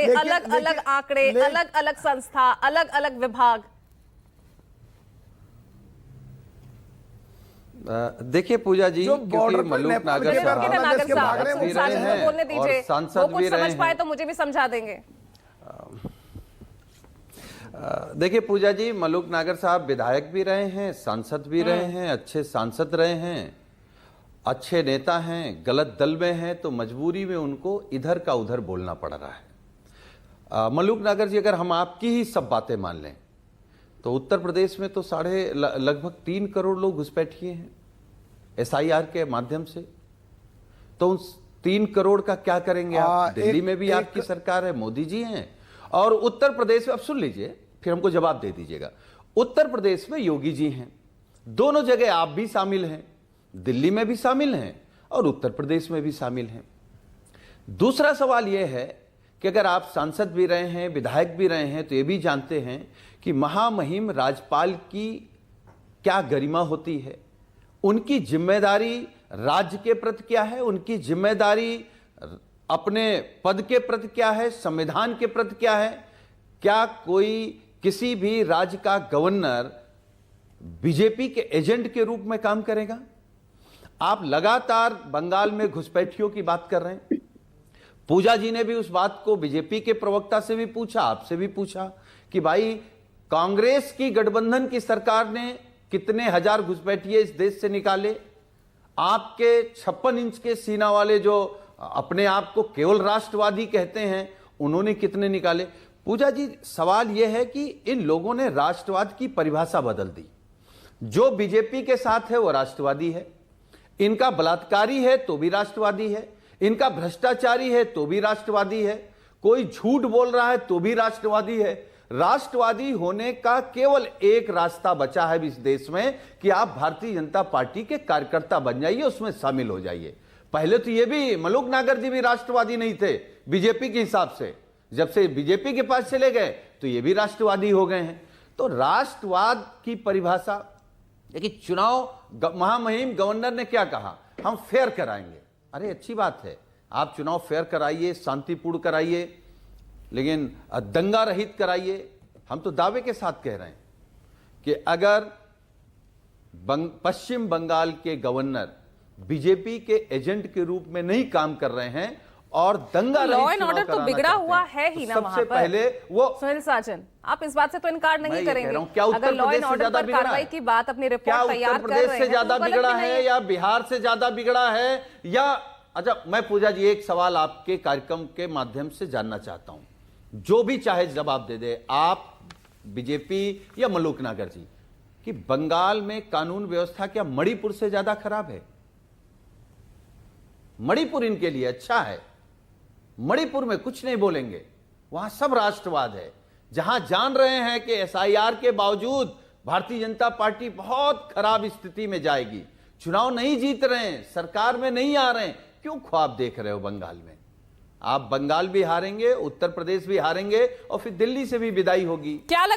अलग अलग आंकड़े, अलग अलग संस्था, अलग अलग विभाग। देखिए पूजा जी, क्योंकि मलूक नागर साहब बोलने दीजिए, सांसद वो कुछ समझ पाए तो मुझे भी समझा देंगे। देखिए पूजा जी, मलूक नागर साहब विधायक भी रहे हैं, सांसद भी रहे हैं, अच्छे सांसद रहे हैं, अच्छे नेता हैं। गलत दल में हैं तो मजबूरी में उनको इधर का उधर बोलना पड़ रहा है। मलूक नागर जी, अगर हम आपकी ही सब बातें मान लें तो उत्तर प्रदेश में तो लगभग 3 करोड़ लोग घुसपैठिए हैं SIR के माध्यम से। तो उन 3 करोड़ का क्या करेंगे आप? दिल्ली में भी आपकी सरकार है, मोदी जी हैं, और उत्तर प्रदेश में, अब सुन लीजिए फिर हमको जवाब दे दीजिएगा, उत्तर प्रदेश में योगी जी हैं, दोनों जगह आप भी शामिल हैं, दिल्ली में भी शामिल हैं और उत्तर प्रदेश में भी शामिल हैं। दूसरा सवाल यह है कि अगर आप सांसद भी रहे हैं, विधायक भी रहे हैं, तो ये भी जानते हैं कि महामहिम राज्यपाल की क्या गरिमा होती है, उनकी जिम्मेदारी राज्य के प्रति क्या है, उनकी जिम्मेदारी अपने पद के प्रति क्या है, संविधान के प्रति क्या है। क्या कोई किसी भी राज्य का गवर्नर बीजेपी के एजेंट के रूप में काम करेगा? आप लगातार बंगाल में घुसपैठियों की बात कर रहे हैं। पूजा जी ने भी उस बात को बीजेपी के प्रवक्ता से भी पूछा, आपसे भी पूछा कि भाई कांग्रेस की गठबंधन की सरकार ने कितने हजार घुसपैठिए इस देश से निकाले? आपके 56 इंच के सीना वाले जो अपने आप को केवल राष्ट्रवादी कहते हैं, उन्होंने कितने निकाले? पूजा जी, सवाल यह है कि इन लोगों ने राष्ट्रवाद की परिभाषा बदल दी। जो बीजेपी के साथ है वो राष्ट्रवादी है, इनका बलात्कारी है तो भी राष्ट्रवादी है, इनका भ्रष्टाचारी है तो भी राष्ट्रवादी है, कोई झूठ बोल रहा है तो भी राष्ट्रवादी है। राष्ट्रवादी होने का केवल एक रास्ता बचा है इस देश में कि आप भारतीय जनता पार्टी के कार्यकर्ता बन जाइए, उसमें शामिल हो जाइए। पहले तो ये भी मलूक नागर जी भी राष्ट्रवादी नहीं थे बीजेपी के हिसाब से, जब से बीजेपी के पास चले गए तो ये भी राष्ट्रवादी हो गए हैं। तो राष्ट्रवाद की परिभाषा, देखिए चुनाव महामहिम गवर्नर ने क्या कहा, हम फेयर कराएंगे। अरे अच्छी बात है, आप चुनाव फेयर कराइए, शांतिपूर्ण कराइए, लेकिन दंगा रहित कराइए। हम तो दावे के साथ कह रहे हैं कि अगर पश्चिम बंगाल के गवर्नर बीजेपी के एजेंट के रूप में नहीं काम कर रहे हैं और दंगा लॉ एंड ऑर्डर तो बिगड़ा हुआ है ही ना वहां पर। सबसे पहले वो सुनील साजन, आप इस बात से तो इनकार नहीं करेंगे। क्या अगर लॉ एंड ऑर्डर पर कार्रवाई की बात अपनी रिपोर्ट तैयार कर रहे हैं, से ज्यादा बिगड़ा है या बिहार से ज्यादा बिगड़ा है या? अच्छा, मैं पूजा जी एक सवाल आपके कार्यक्रम के माध्यम से जानना चाहता हूं, जो भी चाहे जवाब दे दे, आप बीजेपी या मलूक नागर जी, कि बंगाल में कानून व्यवस्था क्या मणिपुर से ज्यादा खराब है? मणिपुर इनके लिए अच्छा है, मणिपुर में कुछ नहीं बोलेंगे, वहां सब राष्ट्रवाद है। जहां जान रहे हैं कि SIR के बावजूद भारतीय जनता पार्टी बहुत खराब स्थिति में जाएगी, चुनाव नहीं जीत रहे हैं, सरकार में नहीं आ रहे हैं, क्यों ख्वाब देख रहे हो बंगाल में? आप बंगाल भी हारेंगे, उत्तर प्रदेश भी हारेंगे और फिर दिल्ली से भी विदाई होगी। क्या